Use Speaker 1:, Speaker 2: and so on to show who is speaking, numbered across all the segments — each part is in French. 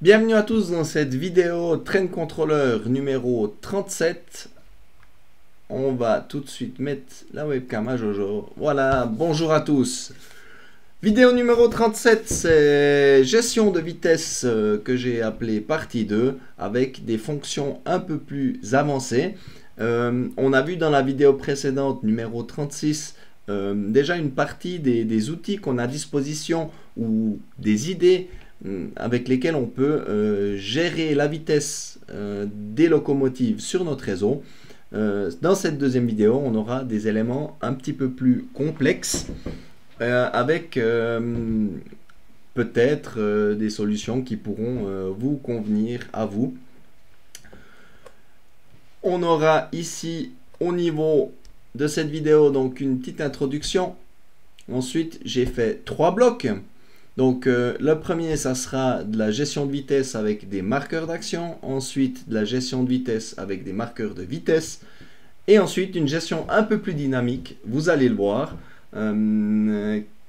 Speaker 1: Bienvenue à tous dans cette vidéo Train Controller numéro 37. On va tout de suite mettre la webcam à Jojo. Voilà, bonjour à tous. Vidéo numéro 37, c'est gestion de vitesse que j'ai appelé partie 2 avec des fonctions un peu plus avancées. On a vu dans la vidéo précédente numéro 36 déjà une partie des outils qu'on a à disposition ou des idées avec lesquelles on peut gérer la vitesse des locomotives sur notre réseau. Dans cette deuxième vidéo, on aura des éléments un petit peu plus complexes avec peut-être des solutions qui pourront vous convenir à vous. On aura ici au niveau de cette vidéo donc une petite introduction. Ensuite, j'ai fait 3 blocs. Donc le premier, ça sera de la gestion de vitesse avec des marqueurs d'action. Ensuite, de la gestion de vitesse avec des marqueurs de vitesse. Et ensuite, une gestion un peu plus dynamique, vous allez le voir,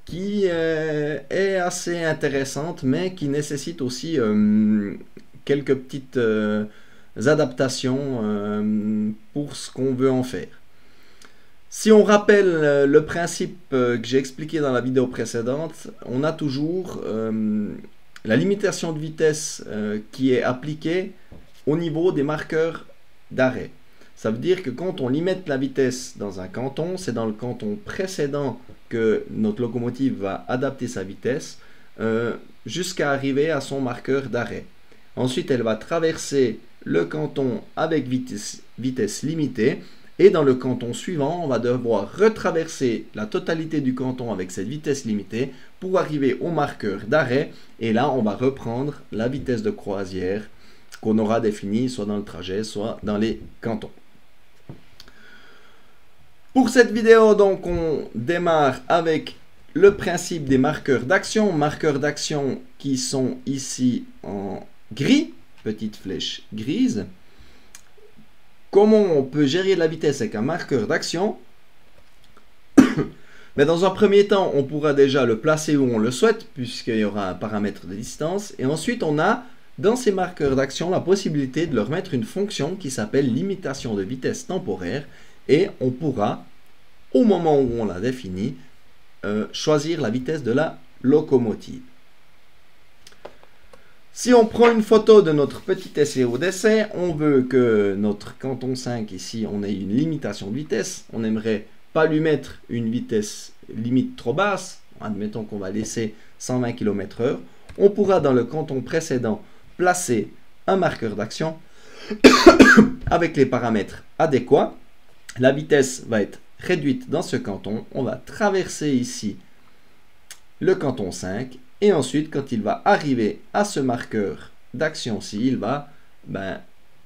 Speaker 1: qui est assez intéressante, mais qui nécessite aussi quelques petites adaptations pour ce qu'on veut en faire. Si on rappelle le principe que j'ai expliqué dans la vidéo précédente, on a toujours la limitation de vitesse qui est appliquée au niveau des marqueurs d'arrêt. Ça veut dire que quand on limite la vitesse dans un canton, c'est dans le canton précédent que notre locomotive va adapter sa vitesse jusqu'à arriver à son marqueur d'arrêt. Ensuite, elle va traverser le canton avec vitesse limitée. Et dans le canton suivant, on va devoir retraverser la totalité du canton avec cette vitesse limitée pour arriver au marqueur d'arrêt. Et là, on va reprendre la vitesse de croisière qu'on aura définie soit dans le trajet, soit dans les cantons. Pour cette vidéo, donc, on démarre avec le principe des marqueurs d'action. Marqueurs d'action qui sont ici en gris, petite flèche grise. Comment on peut gérer la vitesse avec un marqueur d'action? Mais dans un premier temps, on pourra déjà le placer où on le souhaite, puisqu'il y aura un paramètre de distance. Et ensuite, on a dans ces marqueurs d'action la possibilité de leur mettre une fonction qui s'appelle limitation de vitesse temporaire. Et on pourra, au moment où on l'a défini, choisir la vitesse de la locomotive. Si on prend une photo de notre petit SEO d'essai, on veut que notre canton 5 ici, on ait une limitation de vitesse. On n'aimerait pas lui mettre une vitesse limite trop basse. Admettons qu'on va laisser 120 km/h. On pourra dans le canton précédent placer un marqueur d'action avec les paramètres adéquats. La vitesse va être réduite dans ce canton. On va traverser ici le canton 5. Et ensuite, quand il va arriver à ce marqueur d'action-ci, il va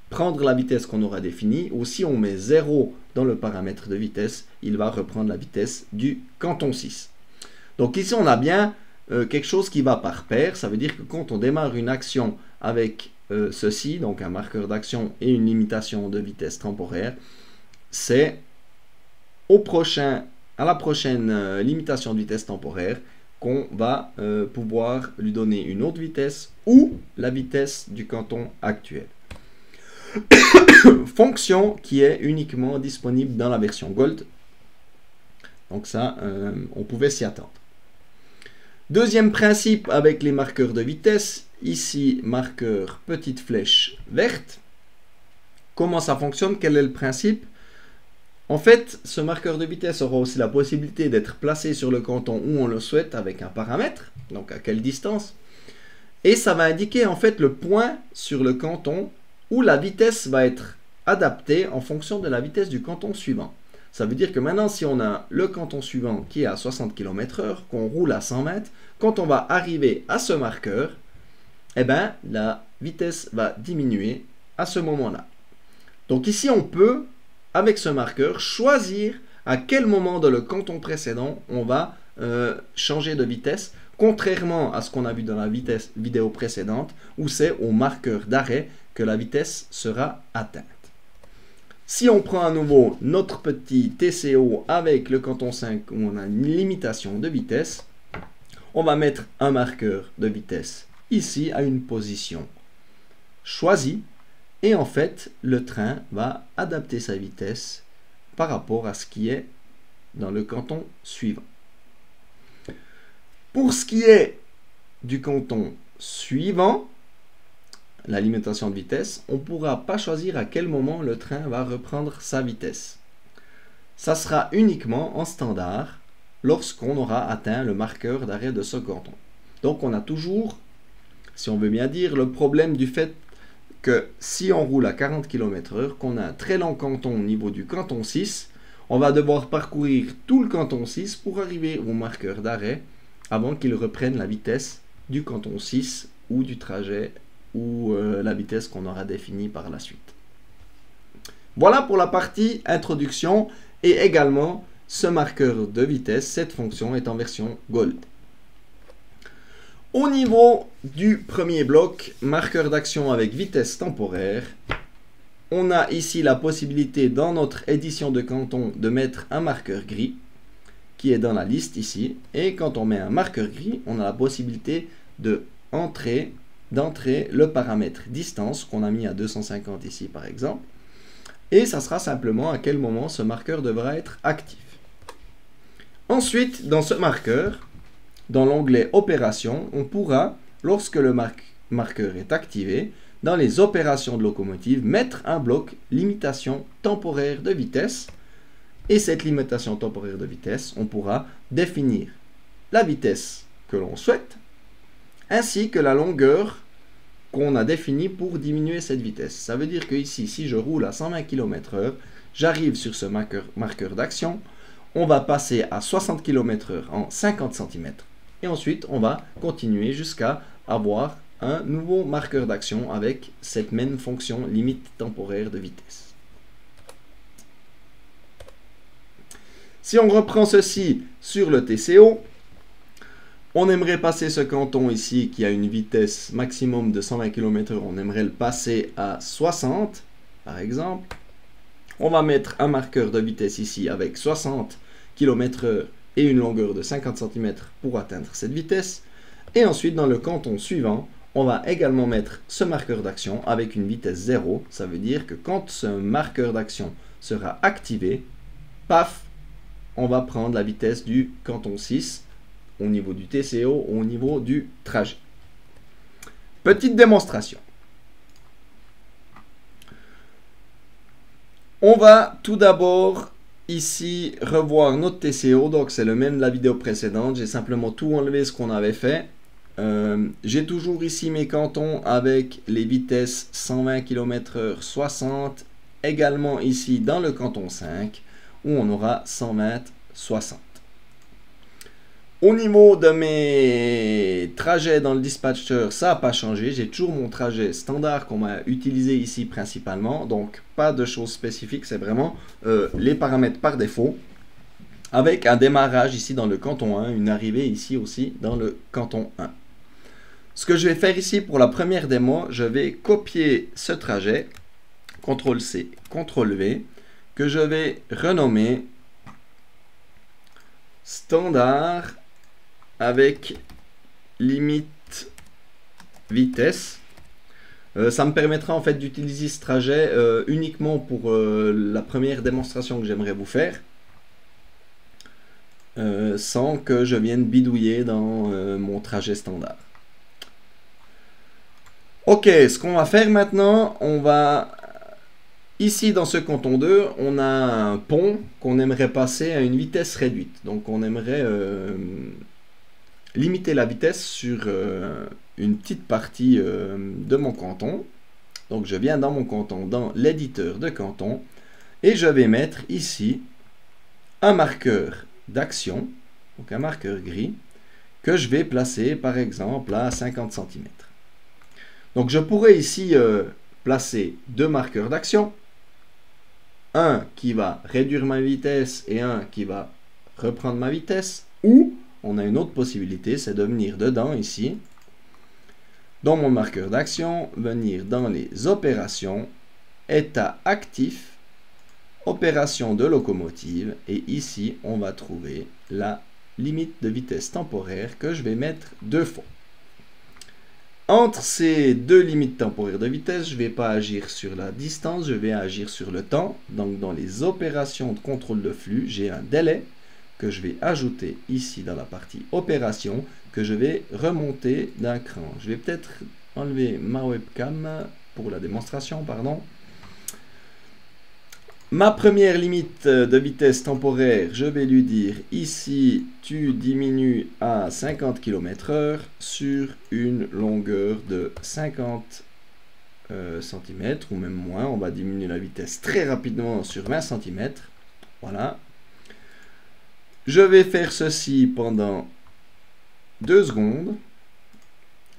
Speaker 1: prendre la vitesse qu'on aura définie. Ou si on met 0 dans le paramètre de vitesse, il va reprendre la vitesse du canton 6. Donc ici, on a bien quelque chose qui va par paire. Ça veut dire que quand on démarre une action avec ceci, donc un marqueur d'action et une limitation de vitesse temporaire, c'est à la prochaine limitation de vitesse temporaire qu'on va pouvoir lui donner une autre vitesse ou la vitesse du canton actuel. Fonction qui est uniquement disponible dans la version Gold. Donc ça, on pouvait s'y attendre. Deuxième principe avec les marqueurs de vitesse. Ici, marqueur petite flèche verte. Comment ça fonctionne? Quel est le principe? En fait, ce marqueur de vitesse aura aussi la possibilité d'être placé sur le canton où on le souhaite avec un paramètre, donc à quelle distance. Et ça va indiquer en fait le point sur le canton où la vitesse va être adaptée en fonction de la vitesse du canton suivant. Ça veut dire que maintenant, si on a le canton suivant qui est à 60 km/h, qu'on roule à 100 mètres, quand on va arriver à ce marqueur, la vitesse va diminuer à ce moment-là. Donc ici, on peut avec ce marqueur, choisir à quel moment dans le canton précédent on va changer de vitesse, contrairement à ce qu'on a vu dans la vidéo précédente, où c'est au marqueur d'arrêt que la vitesse sera atteinte. Si on prend à nouveau notre petit TCO avec le canton 5 où on a une limitation de vitesse, on va mettre un marqueur de vitesse ici à une position choisie. Et en fait, le train va adapter sa vitesse par rapport à ce qui est dans le canton suivant. Pour ce qui est du canton suivant, la limitation de vitesse, on ne pourra pas choisir à quel moment le train va reprendre sa vitesse. Ça sera uniquement en standard lorsqu'on aura atteint le marqueur d'arrêt de ce canton. Donc on a toujours, si on veut bien dire, le problème du fait que si on roule à 40 km/h, qu'on a un très lent canton au niveau du canton 6, on va devoir parcourir tout le canton 6 pour arriver au marqueur d'arrêt avant qu'il reprenne la vitesse du canton 6 ou du trajet ou la vitesse qu'on aura définie par la suite. Voilà pour la partie introduction et également ce marqueur de vitesse, cette fonction est en version Gold. Au niveau du premier bloc, marqueur d'action avec vitesse temporaire, on a ici la possibilité dans notre édition de canton de mettre un marqueur gris qui est dans la liste ici. Et quand on met un marqueur gris, on a la possibilité d'entrer le paramètre distance qu'on a mis à 250 ici par exemple. Et ça sera simplement à quel moment ce marqueur devra être actif. Ensuite, dans ce marqueur, dans l'onglet Opérations, on pourra, lorsque le marqueur est activé, dans les opérations de locomotive, mettre un bloc limitation temporaire de vitesse. Et cette limitation temporaire de vitesse, on pourra définir la vitesse que l'on souhaite, ainsi que la longueur qu'on a définie pour diminuer cette vitesse. Ça veut dire que ici, si je roule à 120 km/h, j'arrive sur ce marqueur d'action, on va passer à 60 km/h en 50 cm. Et ensuite, on va continuer jusqu'à avoir un nouveau marqueur d'action avec cette même fonction limite temporaire de vitesse. Si on reprend ceci sur le TCO, on aimerait passer ce canton ici qui a une vitesse maximum de 120 km/h, on aimerait le passer à 60 par exemple. On va mettre un marqueur de vitesse ici avec 60 km/h et une longueur de 50 cm pour atteindre cette vitesse. Et ensuite, dans le canton suivant, on va également mettre ce marqueur d'action avec une vitesse 0. Ça veut dire que quand ce marqueur d'action sera activé, paf, on va prendre la vitesse du canton 6 au niveau du TCO ou au niveau du trajet. Petite démonstration. On va tout d'abord ici revoir notre TCO, donc c'est le même de la vidéo précédente, j'ai simplement tout enlevé ce qu'on avait fait. J'ai toujours ici mes cantons avec les vitesses 120 km/h 60, également ici dans le canton 5 où on aura 120 60. Au niveau de mes trajets dans le dispatcher, ça n'a pas changé. J'ai toujours mon trajet standard qu'on va utiliser ici principalement. Donc, pas de choses spécifiques. C'est vraiment les paramètres par défaut. Avec un démarrage ici dans le canton 1. Une arrivée ici aussi dans le canton 1. Ce que je vais faire ici pour la première démo, je vais copier ce trajet. CTRL-C, CTRL-V. Que je vais renommer standard avec limite vitesse. Ça me permettra en fait d'utiliser ce trajet uniquement pour la première démonstration que j'aimerais vous faire, sans que je vienne bidouiller dans mon trajet standard. Ok, ce qu'on va faire maintenant, on va ici dans ce canton 2, on a un pont qu'on aimerait passer à une vitesse réduite. Donc on aimerait limiter la vitesse sur une petite partie de mon canton. Donc je viens dans mon canton, dans l'éditeur de canton, et je vais mettre ici un marqueur d'action, donc un marqueur gris, que je vais placer par exemple à 50 cm. Donc je pourrais ici placer deux marqueurs d'action, un qui va réduire ma vitesse et un qui va reprendre ma vitesse, ou on a une autre possibilité, c'est de venir dedans ici, dans mon marqueur d'action, venir dans les opérations, état actif, opération de locomotive, et ici on va trouver la limite de vitesse temporaire que je vais mettre deux fois. Entre ces deux limites temporaires de vitesse, je ne vais pas agir sur la distance, je vais agir sur le temps. Donc dans les opérations de contrôle de flux, j'ai un délai que je vais ajouter ici dans la partie opération, que je vais remonter d'un cran. Je vais peut-être enlever ma webcam pour la démonstration, pardon. Ma première limite de vitesse temporaire, je vais lui dire ici, tu diminues à 50 km/h sur une longueur de 50 cm ou même moins. On va diminuer la vitesse très rapidement sur 20 cm. Voilà. Je vais faire ceci pendant 2 secondes.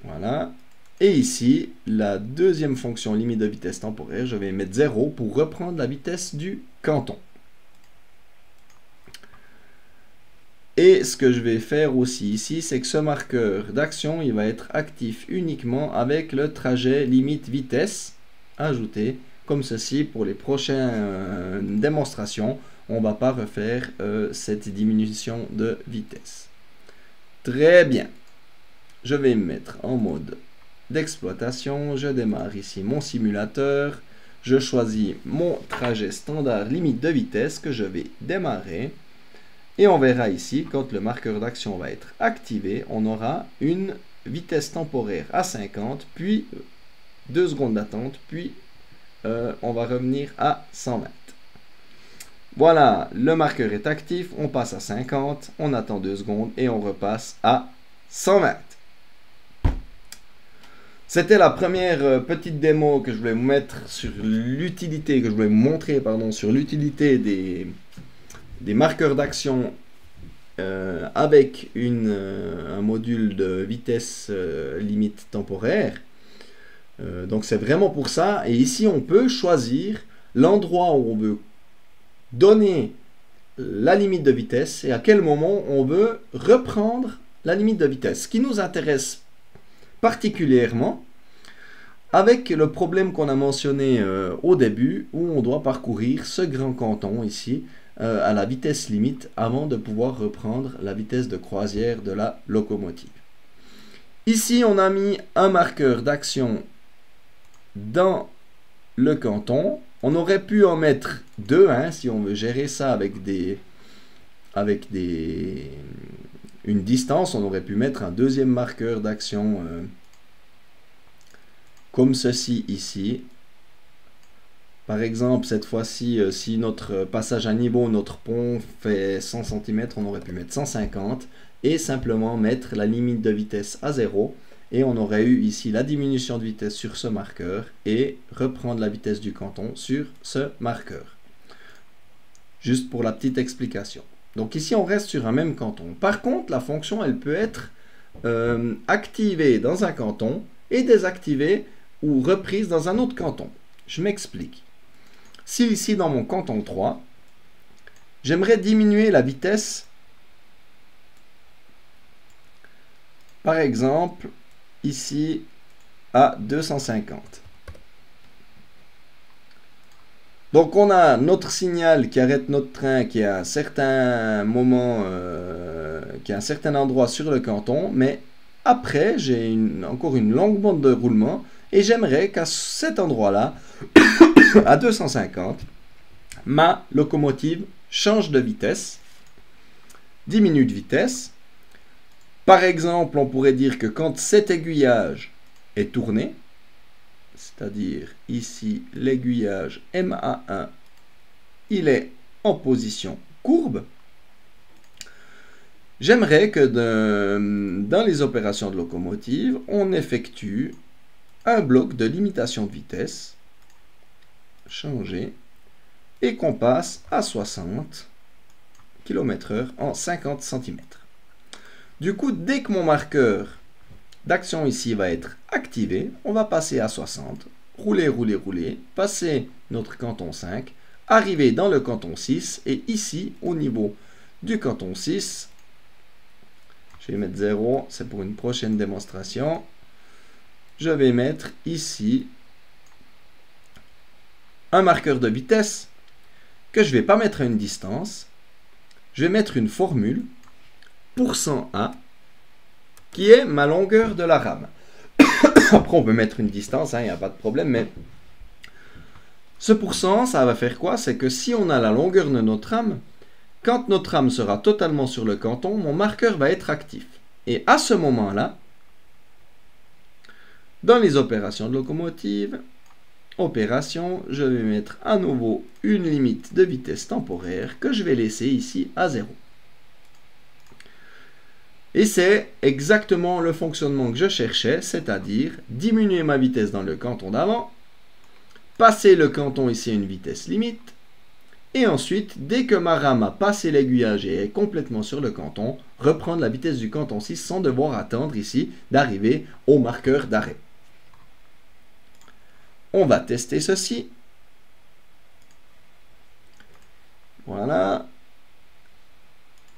Speaker 1: Voilà. Et ici, la deuxième fonction limite de vitesse temporaire, je vais mettre 0 pour reprendre la vitesse du canton. Et ce que je vais faire aussi ici, c'est que ce marqueur d'action, il va être actif uniquement avec le trajet limite vitesse ajouté, comme ceci pour les prochaines démonstrations. On ne va pas refaire cette diminution de vitesse. Très bien. Je vais me mettre en mode d'exploitation, je démarre ici mon simulateur, je choisis mon trajet standard limite de vitesse que je vais démarrer et on verra ici quand le marqueur d'action va être activé, on aura une vitesse temporaire à 50, puis 2 secondes d'attente, puis on va revenir à 120. Voilà, le marqueur est actif, on passe à 50, on attend 2 secondes et on repasse à 120. C'était la première petite démo que je voulais vous mettre sur l'utilité, que je voulais vous montrer, pardon, sur l'utilité des marqueurs d'action avec un module de vitesse limite temporaire. Donc c'est vraiment pour ça. Et ici, on peut choisir l'endroit où on veut donner la limite de vitesse et à quel moment on veut reprendre la limite de vitesse. Ce qui nous intéresse particulièrement avec le problème qu'on a mentionné au début où on doit parcourir ce grand canton ici à la vitesse limite avant de pouvoir reprendre la vitesse de croisière de la locomotive. Ici on a mis un marqueur d'action dans le canton. On aurait pu en mettre 2 hein, si on veut gérer ça avec une distance. On aurait pu mettre un deuxième marqueur d'action comme ceci ici. Par exemple, cette fois-ci, si notre passage à niveau, notre pont fait 100 cm, on aurait pu mettre 150 et simplement mettre la limite de vitesse à 0. Et on aurait eu ici la diminution de vitesse sur ce marqueur et reprendre la vitesse du canton sur ce marqueur. Juste pour la petite explication. Donc ici, on reste sur un même canton. Par contre, la fonction, elle peut être activée dans un canton et désactivée ou reprise dans un autre canton. Je m'explique. Si ici, dans mon canton 3, j'aimerais diminuer la vitesse, par exemple, ici, à 250. Donc on a notre signal qui arrête notre train qui est à un certain moment, qui est à un certain endroit sur le canton, mais après j'ai encore une longue bande de roulement et j'aimerais qu'à cet endroit-là, à 250, ma locomotive change de vitesse, diminue de vitesse. Par exemple, on pourrait dire que quand cet aiguillage est tourné, c'est-à-dire ici l'aiguillage MA1, il est en position courbe. J'aimerais que dans les opérations de locomotive, on effectue un bloc de limitation de vitesse, changer, et qu'on passe à 60 km/h en 50 cm. Du coup, dès que mon marqueur d'action ici va être activé, on va passer à 60, rouler, rouler, rouler, passer notre canton 5, arriver dans le canton 6, et ici, au niveau du canton 6, je vais mettre 0, c'est pour une prochaine démonstration, je vais mettre ici un marqueur de vitesse que je ne vais pas mettre à une distance, je vais mettre une formule, %A, qui est ma longueur de la rame. Après, on peut mettre une distance, il n'y a pas de problème, mais ce pourcent, ça va faire quoi? C'est que si on a la longueur de notre rame, quand notre rame sera totalement sur le canton, mon marqueur va être actif. Et à ce moment-là, dans les opérations de locomotive, opération, je vais mettre à nouveau une limite de vitesse temporaire que je vais laisser ici à 0. Et c'est exactement le fonctionnement que je cherchais, c'est-à-dire diminuer ma vitesse dans le canton d'avant, passer le canton ici à une vitesse limite, et ensuite, dès que ma rame a passé l'aiguillage et est complètement sur le canton, reprendre la vitesse du canton 6 sans devoir attendre ici d'arriver au marqueur d'arrêt. On va tester ceci. Voilà.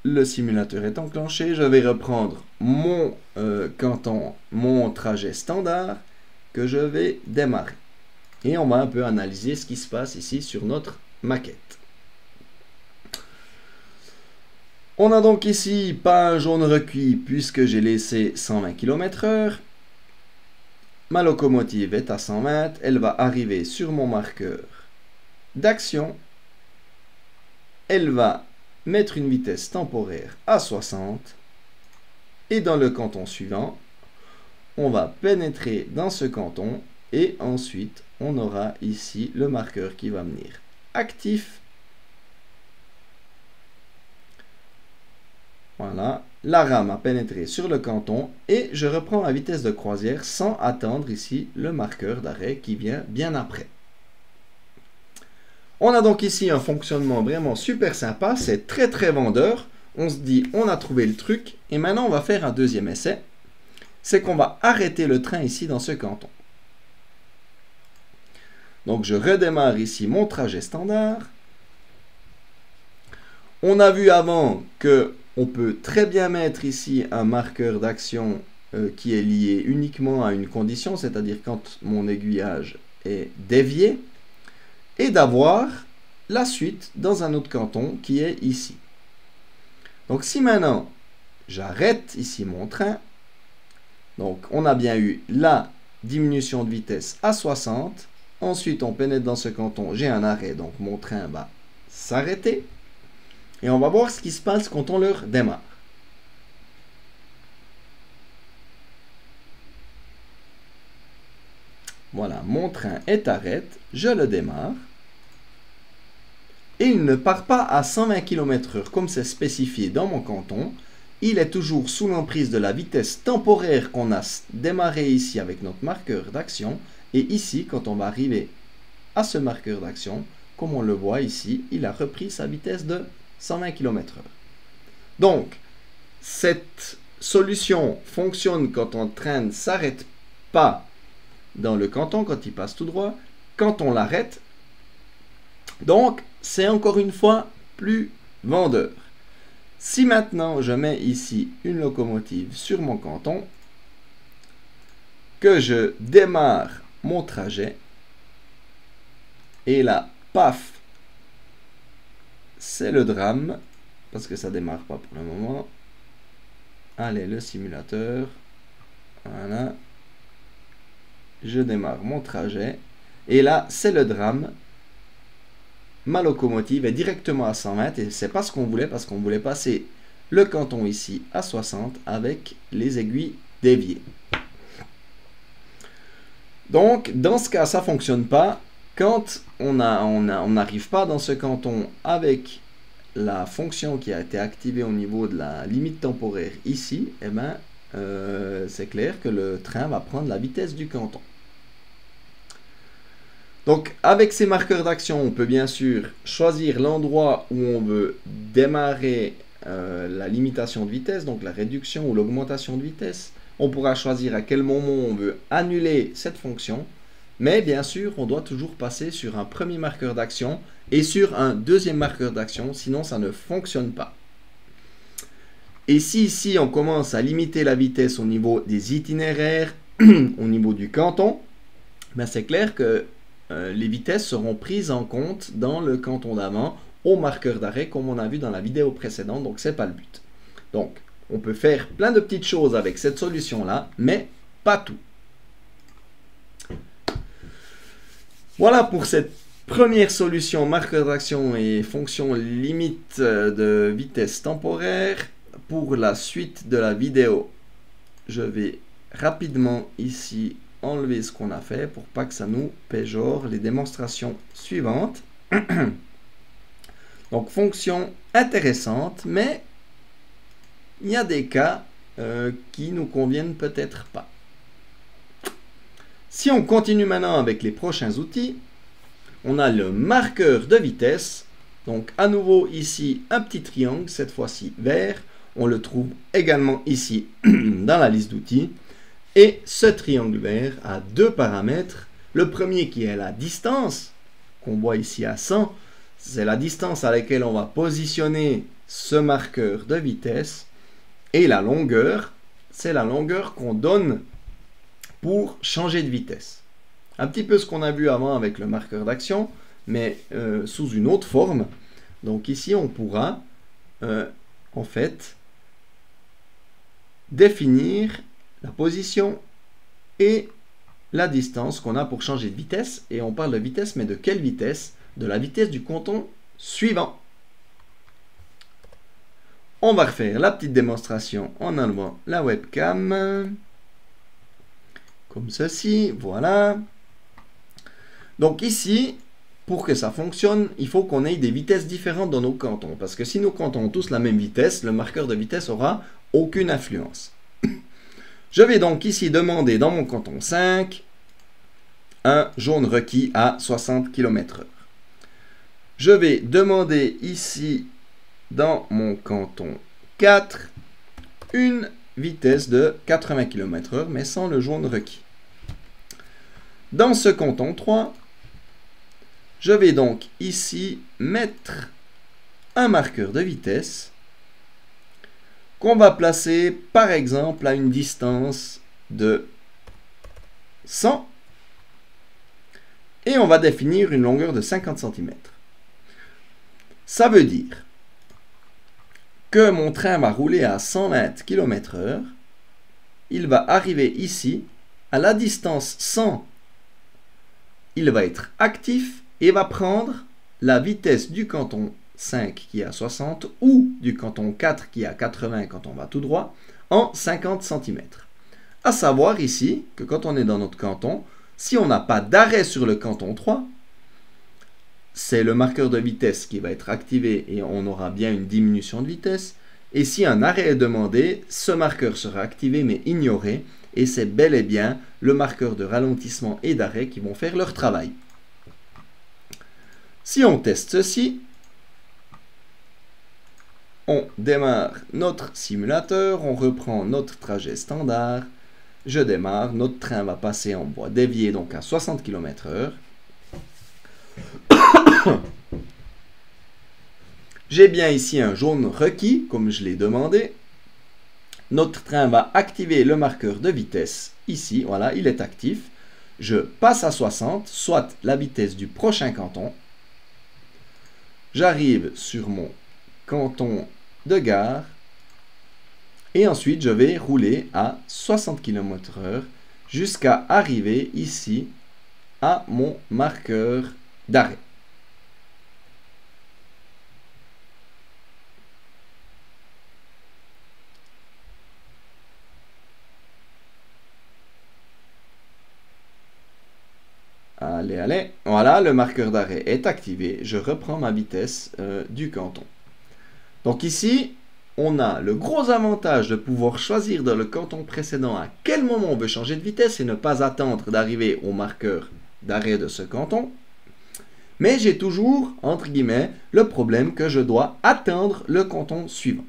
Speaker 1: Le simulateur est enclenché. Je vais reprendre mon canton, mon trajet standard que je vais démarrer. Et on va un peu analyser ce qui se passe ici sur notre maquette. On a donc ici pas un jaune recuit puisque j'ai laissé 120 km/h. Ma locomotive est à 120, elle va arriver sur mon marqueur d'action. Elle va mettre une vitesse temporaire à 60. Et dans le canton suivant, on va pénétrer dans ce canton et ensuite on aura ici le marqueur qui va venir actif. Voilà, la rame a pénétré sur le canton et je reprends la vitesse de croisière sans attendre ici le marqueur d'arrêt qui vient bien après. On a donc ici un fonctionnement vraiment super sympa, c'est très très vendeur. On se dit, on a trouvé le truc et maintenant on va faire un deuxième essai. C'est qu'on va arrêter le train ici dans ce canton. Donc je redémarre ici mon trajet standard. On a vu avant que on peut très bien mettre ici un marqueur d'action qui est lié uniquement à une condition, c'est-à-dire quand mon aiguillage est dévié, et d'avoir la suite dans un autre canton qui est ici. Donc si maintenant j'arrête ici mon train, donc on a bien eu la diminution de vitesse à 60, ensuite on pénètre dans ce canton, j'ai un arrêt, donc mon train va s'arrêter. Et on va voir ce qui se passe quand on le redémarre. Voilà, mon train est arrêté, je le démarre. Et il ne part pas à 120 km/h comme c'est spécifié dans mon canton. Il est toujours sous l'emprise de la vitesse temporaire qu'on a démarré ici avec notre marqueur d'action. Et ici, quand on va arriver à ce marqueur d'action, comme on le voit ici, il a repris sa vitesse de 120 km/h. Donc, cette solution fonctionne quand ton train ne s'arrête pas dans le canton, quand il passe tout droit, quand on l'arrête. Donc, c'est encore une fois plus vendeur. Si maintenant je mets ici une locomotive sur mon canton, que je démarre mon trajet, et là, paf, c'est le drame, parce que ça ne démarre pas pour le moment. Allez, le simulateur. Voilà. Je démarre mon trajet. Et là, c'est le drame. Ma locomotive est directement à 120 et c'est pas ce qu'on voulait parce qu'on voulait passer le canton ici à 60 avec les aiguilles déviées. Donc, dans ce cas, ça ne fonctionne pas. Quand on n'arrive pas dans ce canton avec la fonction qui a été activée au niveau de la limite temporaire ici, eh ben, c'est clair que le train va prendre la vitesse du canton. Donc, avec ces marqueurs d'action, on peut bien sûr choisir l'endroit où on veut démarrer la limitation de vitesse, donc la réduction ou l'augmentation de vitesse. On pourra choisir à quel moment on veut annuler cette fonction. Mais bien sûr, on doit toujours passer sur un premier marqueur d'action et sur un deuxième marqueur d'action, sinon ça ne fonctionne pas. Et si ici on commence à limiter la vitesse au niveau des itinéraires, au niveau du canton, ben c'est clair que les vitesses seront prises en compte dans le canton d'avant au marqueur d'arrêt comme on a vu dans la vidéo précédente, donc c'est pas le but. Donc on peut faire plein de petites choses avec cette solution là, mais pas tout. Voilà pour cette première solution marqueur d'action et fonction limite de vitesse temporaire. Pour la suite de la vidéo, je vais rapidement ici enlever ce qu'on a fait pour pas que ça nous péjore les démonstrations suivantes. Donc fonction intéressante, mais il y a des cas qui nous conviennent peut-être pas. Si on continue maintenant avec les prochains outils, on a le marqueur de vitesse. Donc à nouveau ici un petit triangle, cette fois-ci vert. On le trouve également ici dans la liste d'outils. Et ce triangle vert a deux paramètres. Le premier qui est la distance, qu'on voit ici à 100. C'est la distance à laquelle on va positionner ce marqueur de vitesse. Et la longueur, c'est la longueur qu'on donne pour changer de vitesse. Un petit peu ce qu'on a vu avant avec le marqueur d'action, mais sous une autre forme. Donc ici, on pourra en fait définir la position et la distance qu'on a pour changer de vitesse. Et on parle de vitesse, mais de quelle vitesse? De la vitesse du canton suivant. On va refaire la petite démonstration en enlevant la webcam. Comme ceci, voilà. Donc ici, pour que ça fonctionne, il faut qu'on ait des vitesses différentes dans nos cantons. Parce que si nos cantons ont tous la même vitesse, le marqueur de vitesse aura aucune influence. Je vais donc ici demander dans mon canton 5 un jaune requis à 60 km/h. Je vais demander ici dans mon canton 4 une vitesse de 80 km/h, mais sans le jaune requis. Dans ce canton 3, je vais donc ici mettre un marqueur de vitesse qu'on va placer par exemple à une distance de 100 et on va définir une longueur de 50 cm. Ça veut dire que mon train va rouler à 120 km/h, il va arriver ici, à la distance 100, il va être actif et va prendre la vitesse du canton 5 qui est à 60 ou du canton 4 qui est à 80 quand on va tout droit en 50 cm. À savoir ici que quand on est dans notre canton, si on n'a pas d'arrêt sur le canton 3, c'est le marqueur de vitesse qui va être activé et on aura bien une diminution de vitesse. Et si un arrêt est demandé, ce marqueur sera activé mais ignoré et c'est bel et bien le marqueur de ralentissement et d'arrêt qui vont faire leur travail. Si on teste ceci, on démarre notre simulateur, on reprend notre trajet standard, je démarre, notre train va passer en voie déviée donc à 60 km/h. J'ai bien ici un jaune requis, comme je l'ai demandé. Notre train va activer le marqueur de vitesse. Ici, voilà, il est actif. Je passe à 60, soit la vitesse du prochain canton. J'arrive sur mon canton de gare. Et ensuite, je vais rouler à 60 km/h jusqu'à arriver ici à mon marqueur d'arrêt. Allez, allez. Voilà, le marqueur d'arrêt est activé. Je reprends ma vitesse du canton. Donc ici, on a le gros avantage de pouvoir choisir dans le canton précédent à quel moment on veut changer de vitesse et ne pas attendre d'arriver au marqueur d'arrêt de ce canton. Mais j'ai toujours, entre guillemets, le problème que je dois atteindre le canton suivant.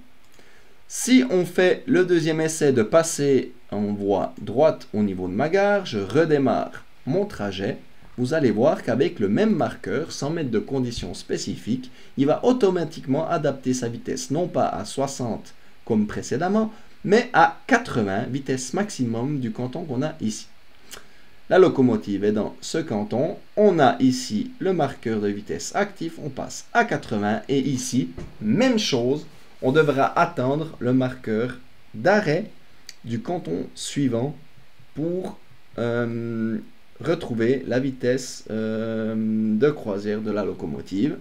Speaker 1: Si on fait le deuxième essai de passer en voie droite au niveau de ma gare, je redémarre mon trajet. Vous allez voir qu'avec le même marqueur, sans mettre de conditions spécifiques, il va automatiquement adapter sa vitesse, non pas à 60 comme précédemment, mais à 80, vitesse maximum du canton qu'on a ici. La locomotive est dans ce canton, on a ici le marqueur de vitesse actif, on passe à 80, et ici, même chose, on devra atteindre le marqueur d'arrêt du canton suivant pour retrouver la vitesse de croisière de la locomotive.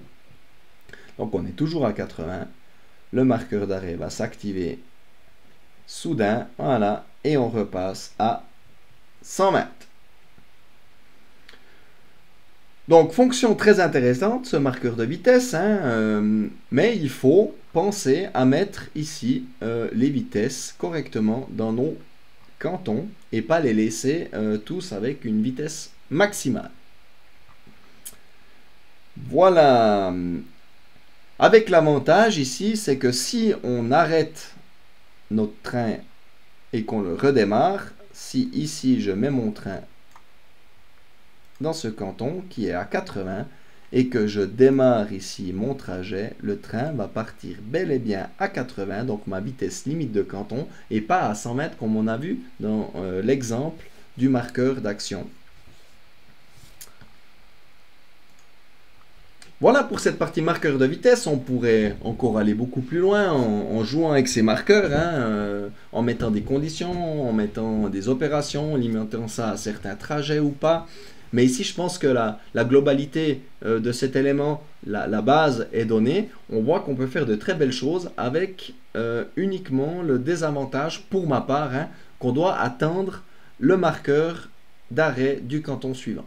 Speaker 1: Donc on est toujours à 80. Le marqueur d'arrêt va s'activer soudain, voilà, et on repasse à 100 mètres. Donc fonction très intéressante ce marqueur de vitesse, hein, mais il faut penser à mettre ici les vitesses correctement dans nos cantons et pas les laisser tous avec une vitesse maximale. Voilà. Avec l'avantage ici, c'est que si on arrête notre train et qu'on le redémarre, si ici je mets mon train dans ce canton qui est à 80 et que je démarre ici mon trajet, le train va partir bel et bien à 80, donc ma vitesse limite de canton, et pas à 100 mètres comme on a vu dans l'exemple du marqueur d'action. Voilà pour cette partie marqueur de vitesse. On pourrait encore aller beaucoup plus loin en jouant avec ces marqueurs, hein, en mettant des conditions, en mettant des opérations, en limitant ça à certains trajets ou pas. Mais ici, je pense que la globalité de cet élément, la base est donnée. On voit qu'on peut faire de très belles choses avec uniquement le désavantage, pour ma part, hein, qu'on doit atteindre le marqueur d'arrêt du canton suivant.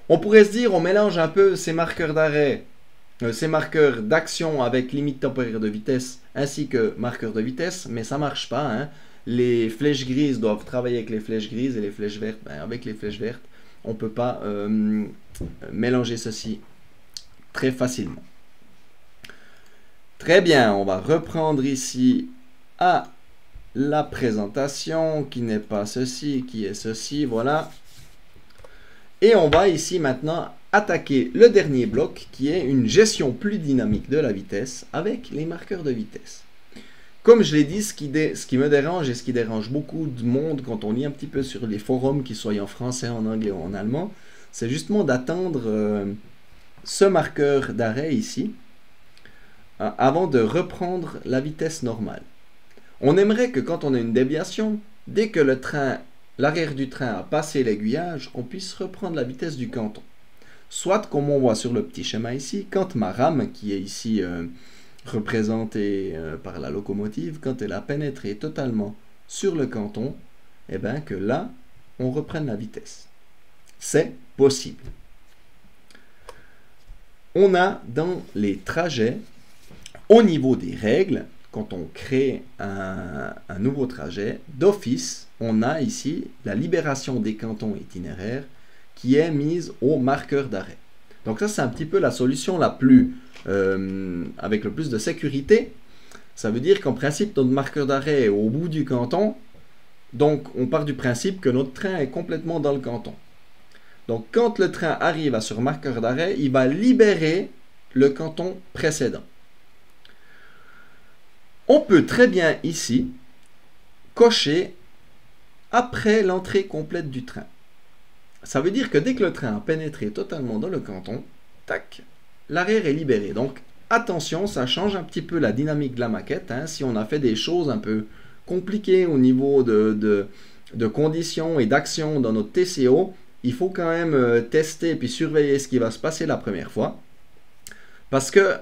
Speaker 1: On pourrait se dire, on mélange un peu ces marqueurs d'arrêt, ces marqueurs d'action avec limite temporaire de vitesse ainsi que marqueur de vitesse, mais ça ne marche pas, hein. Les flèches grises doivent travailler avec les flèches grises et les flèches vertes avec les flèches vertes. On ne peut pas mélanger ceci très facilement. Très bien, on va reprendre ici à la présentation qui n'est pas ceci, qui est ceci, voilà. Et on va ici maintenant attaquer le dernier bloc qui est une gestion plus dynamique de la vitesse avec les marqueurs de vitesse. Comme je l'ai dit, ce qui me dérange et ce qui dérange beaucoup de monde quand on lit un petit peu sur les forums, qu'ils soient en français, en anglais ou en allemand, c'est justement d'atteindre ce marqueur d'arrêt ici avant de reprendre la vitesse normale. On aimerait que quand on a une déviation, dès que l'arrière du train a passé l'aiguillage, on puisse reprendre la vitesse du canton. Soit, comme on voit sur le petit schéma ici, quand ma rame, qui est ici représentée par la locomotive, quand elle a pénétré totalement sur le canton, et bien que là, on reprenne la vitesse. C'est possible. On a dans les trajets, au niveau des règles, quand on crée un nouveau trajet, d'office, on a ici la libération des cantons itinéraires qui est mise au marqueur d'arrêt. Donc ça, c'est un petit peu la solution la plus, avec le plus de sécurité. Ça veut dire qu'en principe, notre marqueur d'arrêt est au bout du canton. Donc on part du principe que notre train est complètement dans le canton. Donc quand le train arrive à ce marqueur d'arrêt, il va libérer le canton précédent. On peut très bien ici cocher après l'entrée complète du train. Ça veut dire que dès que le train a pénétré totalement dans le canton, tac, l'arrière est libéré. Donc attention, ça change un petit peu la dynamique de la maquette, hein. Si on a fait des choses un peu compliquées au niveau de conditions et d'action dans notre TCO, il faut quand même tester et puis surveiller ce qui va se passer la première fois. Parce que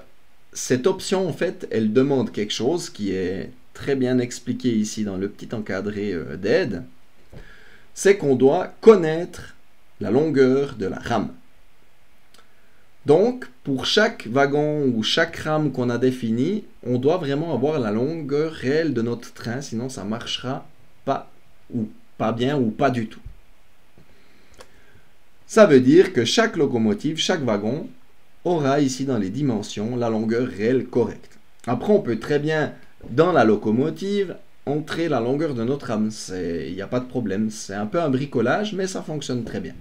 Speaker 1: cette option, en fait, elle demande quelque chose qui est très bien expliqué ici dans le petit encadré d'aide. C'est qu'on doit connaître la longueur de la rame. Donc, pour chaque wagon ou chaque rame qu'on a défini, on doit vraiment avoir la longueur réelle de notre train, sinon ça ne marchera pas, ou pas bien, ou pas du tout. Ça veut dire que chaque locomotive, chaque wagon, aura ici dans les dimensions la longueur réelle correcte. Après, on peut très bien, dans la locomotive, entrer la longueur de notre rame. Il n'y a pas de problème. C'est un peu un bricolage, mais ça fonctionne très bien.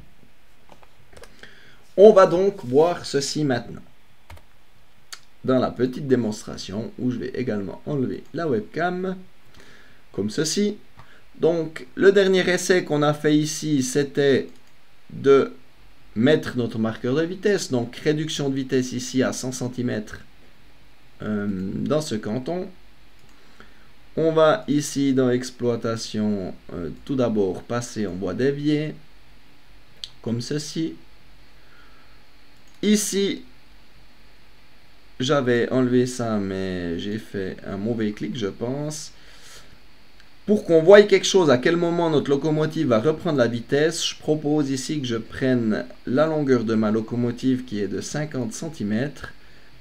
Speaker 1: On va donc voir ceci maintenant. Dans la petite démonstration, où je vais également enlever la webcam, comme ceci. Donc, le dernier essai qu'on a fait ici, c'était de mettre notre marqueur de vitesse. Donc, réduction de vitesse ici à 100 cm dans ce canton. On va ici dans exploitation, tout d'abord passer en voie déviée, comme ceci. Ici, j'avais enlevé ça, mais j'ai fait un mauvais clic, je pense. Pour qu'on voie quelque chose, à quel moment notre locomotive va reprendre la vitesse, je propose ici que je prenne la longueur de ma locomotive qui est de 50 cm.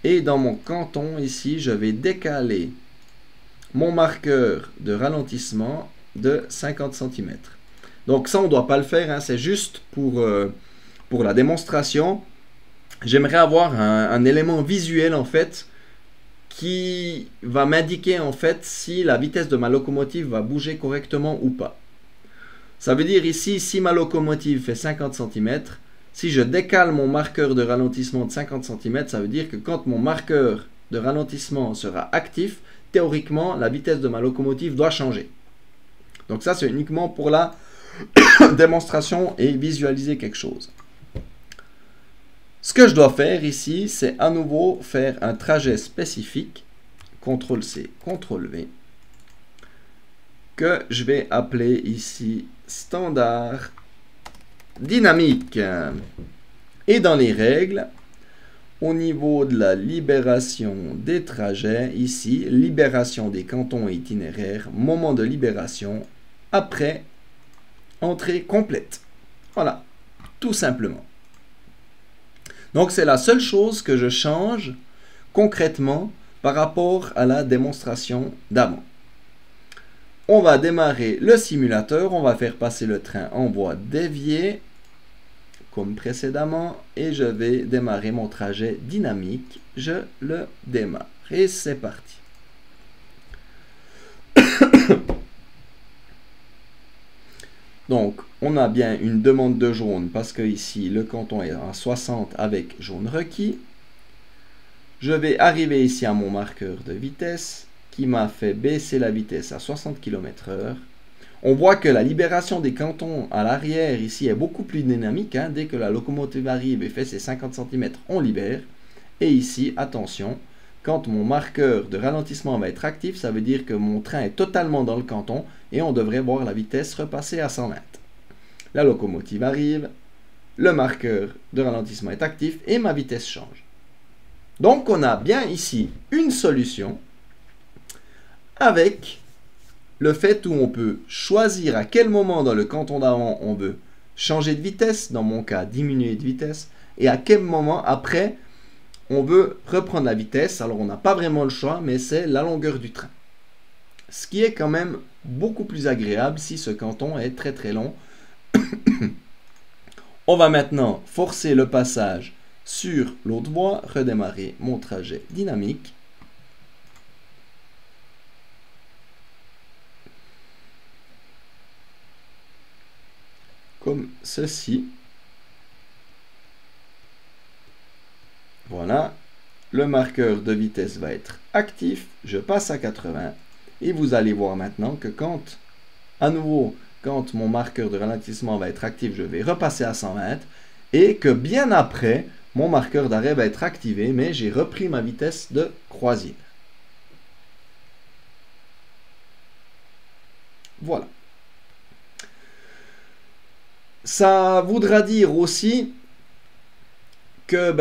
Speaker 1: Et dans mon canton, ici, je vais décaler mon marqueur de ralentissement de 50 cm. Donc ça, on ne doit pas le faire, hein, c'est juste pour la démonstration. J'aimerais avoir un élément visuel, en fait, qui va m'indiquer en fait si la vitesse de ma locomotive va bouger correctement ou pas. Ça veut dire ici, si ma locomotive fait 50 cm, si je décale mon marqueur de ralentissement de 50 cm, ça veut dire que quand mon marqueur de ralentissement sera actif, théoriquement, la vitesse de ma locomotive doit changer. Donc ça, c'est uniquement pour la démonstration et visualiser quelque chose. Ce que je dois faire ici, c'est à nouveau faire un trajet spécifique, CTRL-C, CTRL-V, que je vais appeler ici standard dynamique. Et dans les règles, au niveau de la libération des trajets, ici, libération des cantons et itinéraires, moment de libération, après entrée complète. Voilà, tout simplement. Donc, c'est la seule chose que je change concrètement par rapport à la démonstration d'avant. On va démarrer le simulateur, on va faire passer le train en voie déviée, comme précédemment, et je vais démarrer mon trajet dynamique. Je le démarre, et c'est parti. Donc, on a bien une demande de jaune parce que ici, le canton est à 60 avec jaune requis. Je vais arriver ici à mon marqueur de vitesse qui m'a fait baisser la vitesse à 60 km/h. On voit que la libération des cantons à l'arrière ici est beaucoup plus dynamique. Hein. Dès que la locomotive arrive et fait ses 50 cm, on libère. Et ici, attention, quand mon marqueur de ralentissement va être actif, ça veut dire que mon train est totalement dans le canton et on devrait voir la vitesse repasser à 120. La locomotive arrive, le marqueur de ralentissement est actif et ma vitesse change. Donc on a bien ici une solution avec le fait où on peut choisir à quel moment dans le canton d'avant on veut changer de vitesse, dans mon cas diminuer de vitesse, et à quel moment après on veut reprendre la vitesse. Alors on n'a pas vraiment le choix, mais c'est la longueur du train. Ce qui est quand même beaucoup plus agréable si ce canton est très très long. On va maintenant forcer le passage sur l'autre voie, redémarrer mon trajet dynamique. Comme ceci. Voilà, le marqueur de vitesse va être actif, je passe à 80 et vous allez voir maintenant que quand, à nouveau, quand mon marqueur de ralentissement va être actif, je vais repasser à 120 et que bien après, mon marqueur d'arrêt va être activé, mais j'ai repris ma vitesse de croisière. Voilà. Ça voudra dire aussi que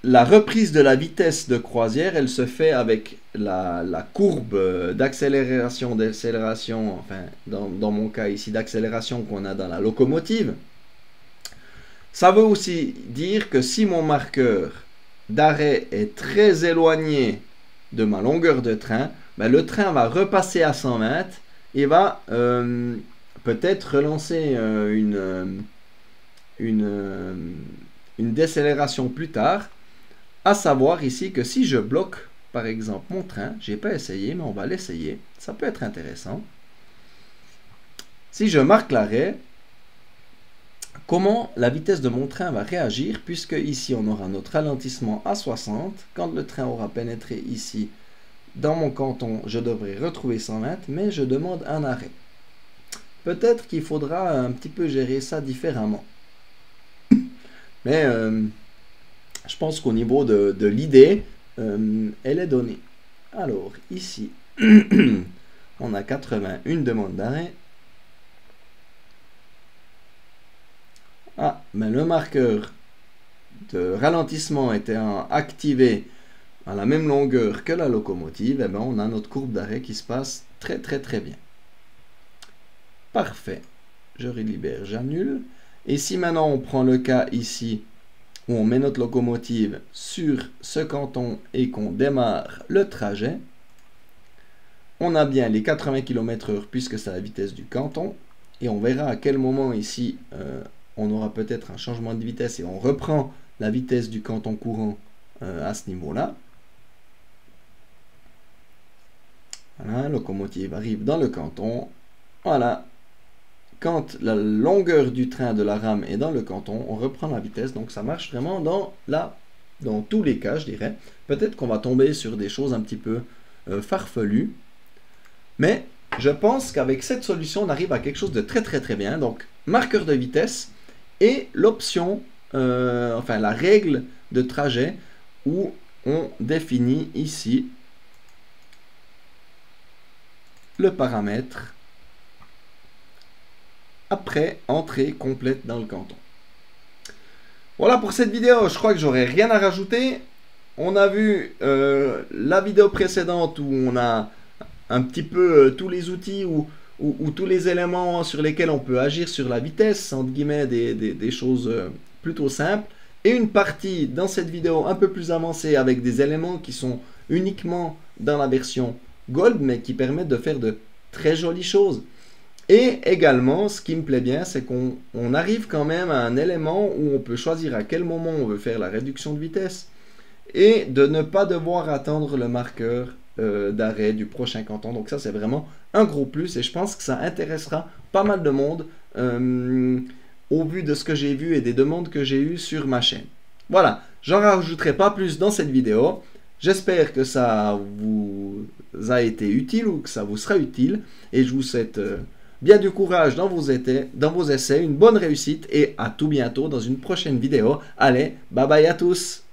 Speaker 1: la reprise de la vitesse de croisière, elle se fait avec la courbe d'accélération, décélération, enfin dans mon cas ici d'accélération qu'on a dans la locomotive. Ça veut aussi dire que si mon marqueur d'arrêt est très éloigné de ma longueur de train, le train va repasser à 120 et va peut-être relancer une décélération plus tard. À savoir ici que si je bloque par exemple mon train, j'ai pas essayé mais on va l'essayer, ça peut être intéressant. Si je marque l'arrêt, comment la vitesse de mon train va réagir, puisque ici on aura notre ralentissement à 60, quand le train aura pénétré ici dans mon canton, je devrais retrouver 120, mais je demande un arrêt. Peut-être qu'il faudra un petit peu gérer ça différemment. Mais je pense qu'au niveau de l'idée, elle est donnée. Alors, ici, On a 81 demandes d'arrêt. Ah, mais le marqueur de ralentissement était activé à la même longueur que la locomotive. Et bien, on a notre courbe d'arrêt qui se passe très bien. Parfait. Je relibère, j'annule. Et si maintenant on prend le cas ici où on met notre locomotive sur ce canton et qu'on démarre le trajet, on a bien les 80 km/h puisque c'est la vitesse du canton. Et on verra à quel moment ici on aura peut-être un changement de vitesse et on reprend la vitesse du canton courant à ce niveau-là. Voilà, la locomotive arrive dans le canton. Voilà. Quand la longueur du train de la rame est dans le canton, on reprend la vitesse. Donc ça marche vraiment dans tous les cas, je dirais. Peut-être qu'on va tomber sur des choses un petit peu farfelues. Mais je pense qu'avec cette solution, on arrive à quelque chose de très bien. Donc, marqueur de vitesse et l'option, enfin la règle de trajet où on définit ici le paramètre après entrée complète dans le canton. Voilà pour cette vidéo, je crois que j'aurai rien à rajouter. On a vu la vidéo précédente où on a un petit peu tous les outils ou tous les éléments sur lesquels on peut agir sur la vitesse, entre guillemets, des choses plutôt simples. Et une partie dans cette vidéo un peu plus avancée avec des éléments qui sont uniquement dans la version Gold, mais qui permettent de faire de très jolies choses. Et également, ce qui me plaît bien, c'est qu'on arrive quand même à un élément où on peut choisir à quel moment on veut faire la réduction de vitesse et de ne pas devoir attendre le marqueur d'arrêt du prochain canton. Donc ça, c'est vraiment un gros plus et je pense que ça intéressera pas mal de monde au vu de ce que j'ai vu et des demandes que j'ai eues sur ma chaîne. Voilà, j'en rajouterai pas plus dans cette vidéo. J'espère que ça vous a été utile ou que ça vous sera utile et je vous souhaite bien du courage dans vos essais, une bonne réussite et à tout bientôt dans une prochaine vidéo. Allez, bye bye à tous!